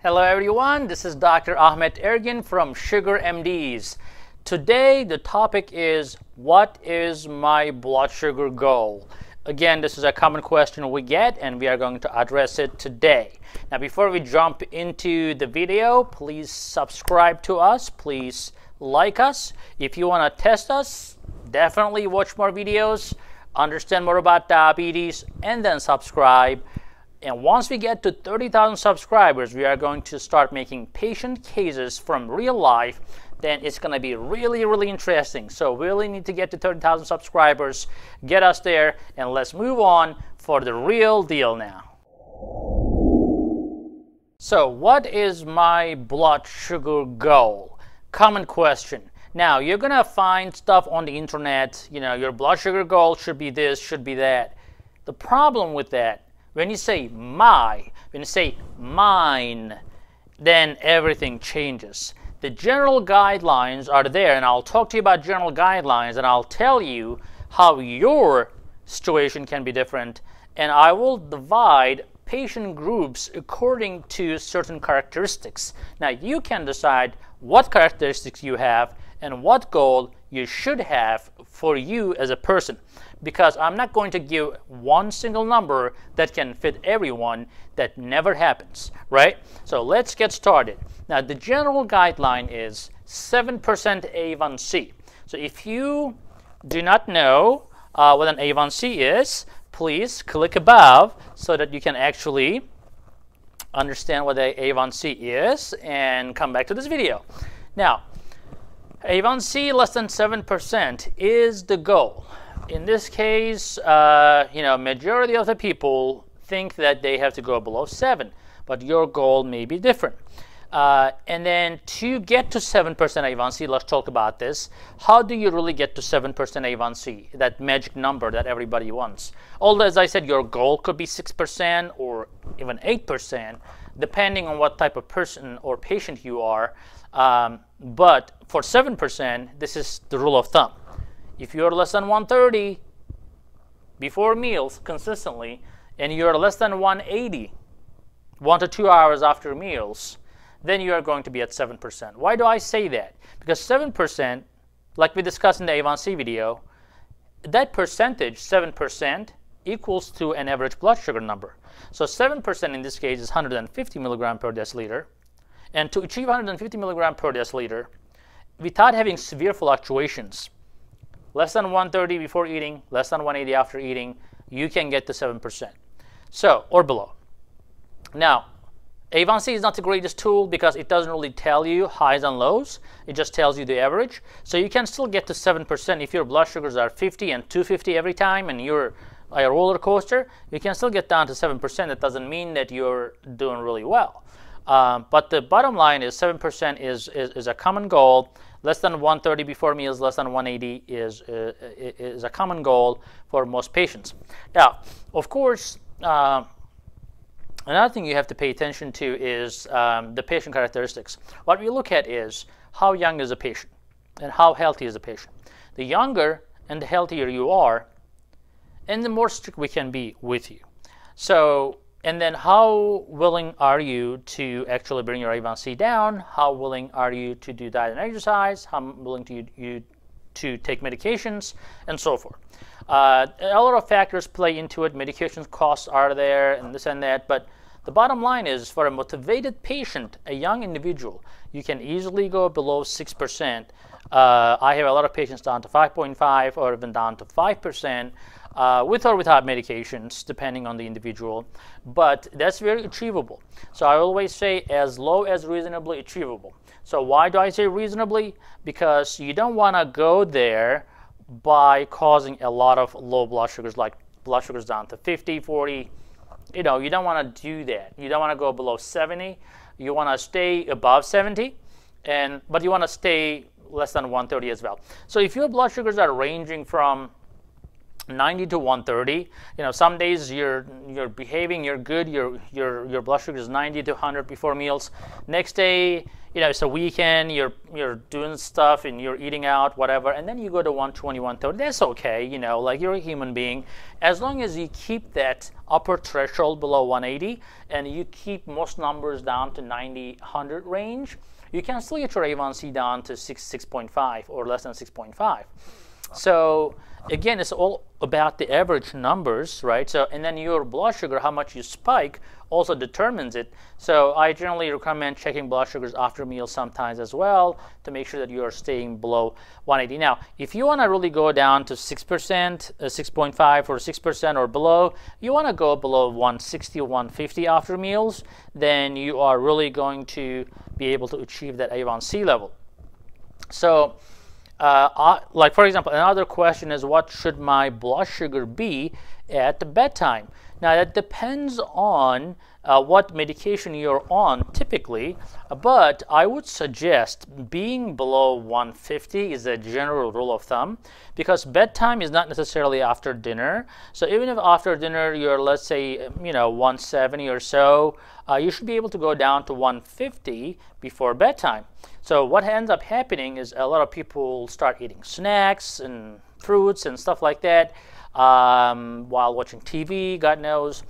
Hello everyone, this is Dr. Ahmed Ergin from SUGARMDs. Today the topic is, what is my blood sugar goal? Again, this is a common question we get and we are going to address it today. Now before we jump into the video, please subscribe to us, please like us. If you want to test us, definitely watch more videos, understand more about diabetes, and then subscribe. And once we get to 30,000 subscribers, we are going to start making patient cases from real life. Then it's going to be really interesting. So we really need to get to 30,000 subscribers, get us there, and let's move on for the real deal now. So what is my blood sugar goal? Common question. Now you're going to find stuff on the internet, your blood sugar goal should be this, should be that. The problem with that, when you say my, when you say mine, then everything changes. The general guidelines are there, and I'll talk to you about general guidelines, and I'll tell you how your situation can be different, and I will divide patient groups according to certain characteristics. Now, you can decide what characteristics you have and what goal you should have for you as a person, because I'm not going to give one single number that can fit everyone. That never happens, right? So let's get started. Now the general guideline is 7% A1C. So if you do not know what an A1C is, please click above so that you can actually understand what a A1C is and come back to this video. Now, A1C less than 7% is the goal. In this case, majority of the people think that they have to go below 7, but your goal may be different. And then to get to 7% A1C, let's talk about this. How do you really get to 7% A1C, that magic number that everybody wants? Although, as I said, your goal could be 6% or even 8%, depending on what type of person or patient you are. But for 7%, this is the rule of thumb. If you're less than 130 before meals consistently, and you're less than 180 1 to 2 hours after meals, then you are going to be at 7%. Why do I say that? Because 7%, like we discussed in the A1C video, that percentage, 7%, equals to an average blood sugar number. So 7% in this case is 150 milligram per deciliter. And to achieve 150 milligram per deciliter, without having severe fluctuations, less than 130 before eating, less than 180 after eating, you can get to 7%. So, or below. Now, A1C is not the greatest tool because it doesn't really tell you highs and lows. It just tells you the average. So you can still get to 7% if your blood sugars are 50 and 250 every time and you're a roller coaster. You can still get down to 7%. That doesn't mean that you're doing really well. But the bottom line is 7% is a common goal. Less than 130 before meals, less than 180 is a common goal for most patients. Now, of course, another thing you have to pay attention to is the patient characteristics. What we look at is how young is a patient and how healthy is a patient. The younger and the healthier you are, and the more strict we can be with you. So, and then how willing are you to actually bring your A1C down? How willing are you to do diet and exercise? How willing you to take medications, and so forth. A lot of factors play into it. Medications costs are there and this and that, but the bottom line is for a motivated patient, a young individual, you can easily go below 6%. I have a lot of patients down to 5.5 or even down to 5%. With or without medications, depending on the individual, but that's very achievable. So I always say as low as reasonably achievable. So why do I say reasonably? Because you don't want to go there by causing a lot of low blood sugars, like blood sugars down to 50, 40. You don't want to do that. You don't want to go below 70. You want to stay above 70, but you want to stay less than 130 as well. So if your blood sugars are ranging from 90 to 130. Some days you're behaving, you're good, your blood sugar is 90 to 100 before meals. Next day, it's a weekend, you're doing stuff and you're eating out, whatever, and then you go to 120, 130. That's okay, like you're a human being. As long as you keep that upper threshold below 180 and you keep most numbers down to 90, 100 range, you can still get your A1C down to 6.5 or less than 6.5. So again, it's all about the average numbers, right? So, and then your blood sugar, how much you spike, also determines it. So I generally recommend checking blood sugars after meals sometimes as well to make sure that you are staying below 180. Now, if you want to really go down to 6%, 6.5 or 6% or below, you want to go below 160, 150 after meals, then you are really going to be able to achieve that A1C level. So, like for example, another question is, what should my blood sugar be at bedtime? Now that depends on what medication you're on typically, but I would suggest being below 150 is a general rule of thumb, because bedtime is not necessarily after dinner. So even if after dinner you're, let's say, 170 or so, you should be able to go down to 150 before bedtime. So what ends up happening is a lot of people start eating snacks and fruits and stuff like that while watching TV, God knows.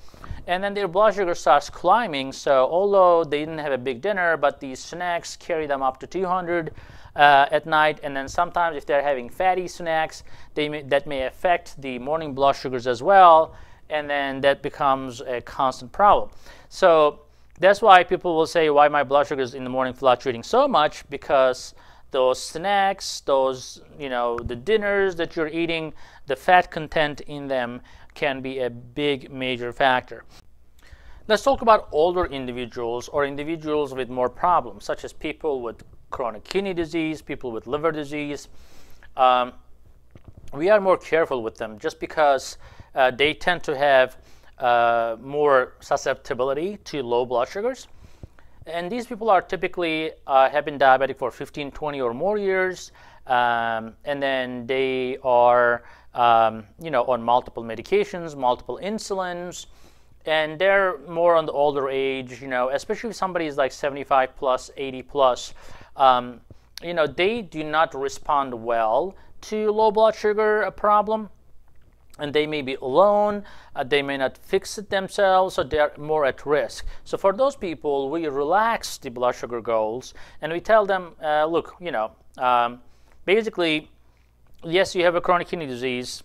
And then their blood sugar starts climbing. So although they didn't have a big dinner, but these snacks carry them up to 200 at night. And then sometimes if they're having fatty snacks, that may affect the morning blood sugars as well. And then that becomes a constant problem. So that's why people will say, why my blood sugar is in the morning fluctuating so much, because those snacks, those, the dinners that you're eating, the fat content in them can be a big major factor. Let's talk about older individuals or individuals with more problems, such as people with chronic kidney disease, people with liver disease. We are more careful with them just because they tend to have more susceptibility to low blood sugars. And these people are typically have been diabetic for 15, 20 or more years, and then they are on multiple medications, multiple insulins, and they're more on the older age, especially if somebody is like 75 plus, 80 plus, they do not respond well to low blood sugar problem. And they may be alone, they may not fix it themselves, so they're more at risk. So for those people, we relax the blood sugar goals and we tell them, look, basically, yes, you have a chronic kidney disease,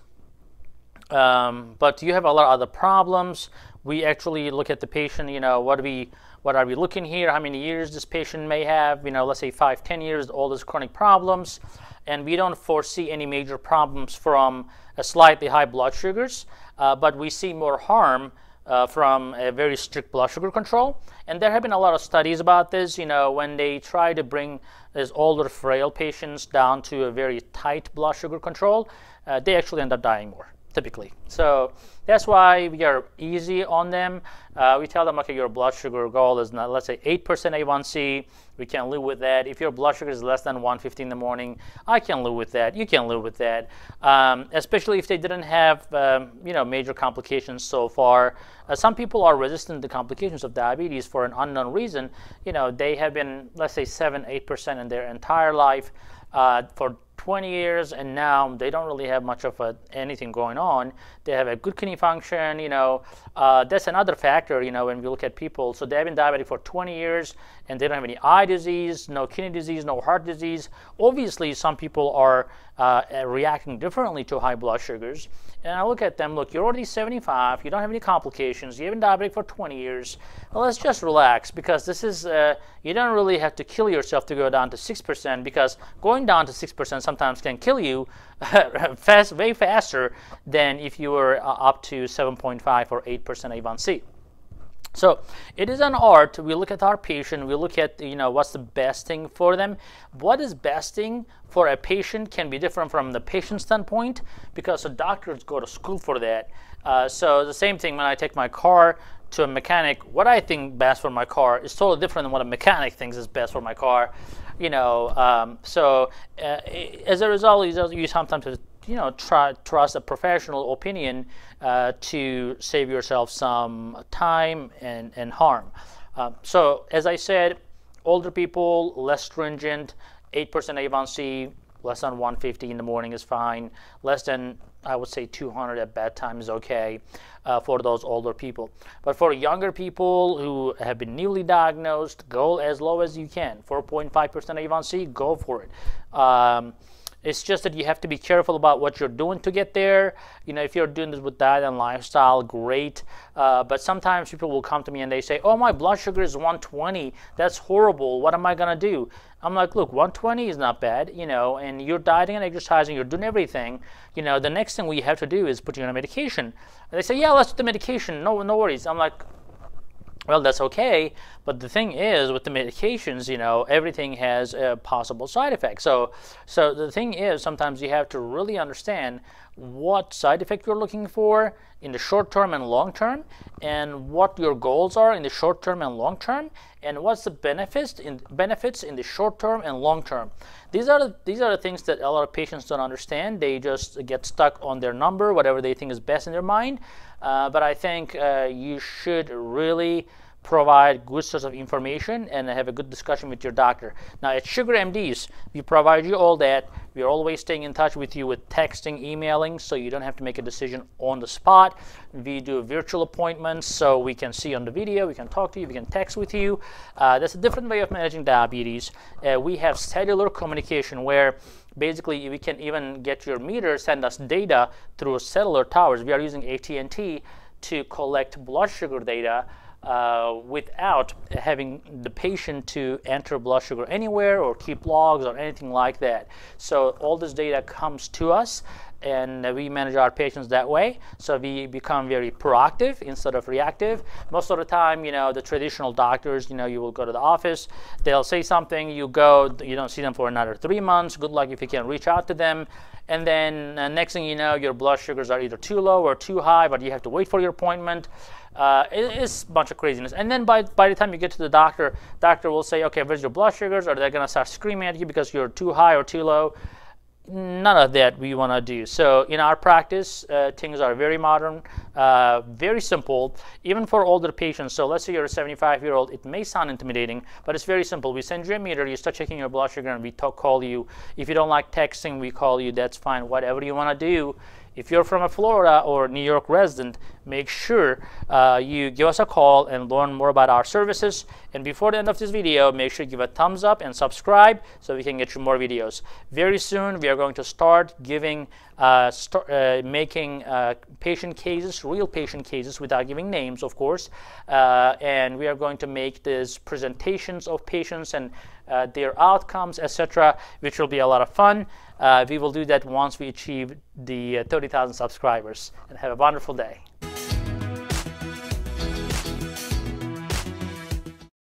but you have a lot of other problems. We actually look at the patient, what are we looking here, how many years this patient may have, let's say 5, 10 years, all these chronic problems, and we don't foresee any major problems from a slightly high blood sugars, but we see more harm from a very strict blood sugar control. And there have been a lot of studies about this, when they try to bring these older frail patients down to a very tight blood sugar control, they actually end up dying more, typically. So that's why we are easy on them. We tell them, okay, your blood sugar goal is not, let's say 8% A1C. We can live with that. If your blood sugar is less than 150 in the morning, I can live with that. You can live with that. Especially if they didn't have, major complications so far. Some people are resistant to complications of diabetes for an unknown reason. They have been, let's say 7, 8% in their entire life for 20 years, and now they don't really have much of anything going on. They have a good kidney function, that's another factor, when we look at people. So they've been diabetic for 20 years and they don't have any eye disease, no kidney disease, no heart disease. Obviously, some people are reacting differently to high blood sugars. And I look at them, look, you're already 75, you don't have any complications, you've been diabetic for 20 years. Well, let's just relax, because this is, you don't really have to kill yourself to go down to 6%, because going down to 6% sometimes can kill you way faster than if you were up to 7.5 or 8% A1C. So it is an art. We look at our patient, we look at what's the best thing for them. What is best thing for a patient can be different from the patient standpoint, because the doctors go to school for that. So the same thing when I take my car to a mechanic, what I think best for my car is totally different than what a mechanic thinks is best for my car. So as a result, you sometimes trust a professional opinion to save yourself some time and harm. So as I said, older people, less stringent, 8% A1C, less than 150 in the morning is fine. Less than, I would say, 200 at bedtime is okay for those older people. But for younger people who have been newly diagnosed, go as low as you can. 4.5% A1C, go for it. It's just that you have to be careful about what you're doing to get there. If you're doing this with diet and lifestyle, great. But sometimes people will come to me and they say, oh, my blood sugar is 120. That's horrible. What am I going to do? I'm like, look, 120 is not bad, and you're dieting and exercising, you're doing everything. The next thing we have to do is put you on a medication. And they say, yeah, let's do the medication. No worries. I'm like, well, that's okay, but the thing is, with the medications, everything has a possible side effect. So the thing is, sometimes you have to really understand what side effect you're looking for in the short term and long term, and what your goals are in the short term and long term, and what's the benefits in the short term and long term. These are the things that a lot of patients don't understand. They just get stuck on their number, whatever they think is best in their mind. But I think you should really provide good source of information and have a good discussion with your doctor. Now at SUGARMDs, we provide you all that. We're always staying in touch with you with texting, emailing, so you don't have to make a decision on the spot. We do virtual appointments, so we can see on the video, we can talk to you, we can text with you. That's a different way of managing diabetes. We have cellular communication where basically we can even get your meter, send us data through cellular towers. We are using AT&T to collect blood sugar data without having the patient to enter blood sugar anywhere or keep logs or anything like that. So all this data comes to us, and we manage our patients that way. So we become very proactive instead of reactive. Most of the time, the traditional doctors, you will go to the office, they'll say something, you go, you don't see them for another 3 months. Good luck if you can reach out to them. And then next thing you know, your blood sugars are either too low or too high, but you have to wait for your appointment. It's a bunch of craziness. And then by the time you get to the doctor will say, okay, where's your blood sugars? Or they're going to start screaming at you because you're too high or too low. None of that we want to do. So in our practice, things are very modern, very simple, even for older patients. So let's say you're a 75-year-old. It may sound intimidating, but it's very simple. We send you a meter, you start checking your blood sugar, and we call you. If you don't like texting, we call you. That's fine. Whatever you want to do. If you're from a Florida or New York resident, make sure you give us a call and learn more about our services. And before the end of this video, make sure you give a thumbs up and subscribe so we can get you more videos. Very soon, we are going to start giving, making patient cases, real patient cases, without giving names, of course. And we are going to make these presentations of patients and their outcomes, etc., which will be a lot of fun. We will do that once we achieve the 30,000 subscribers. And have a wonderful day.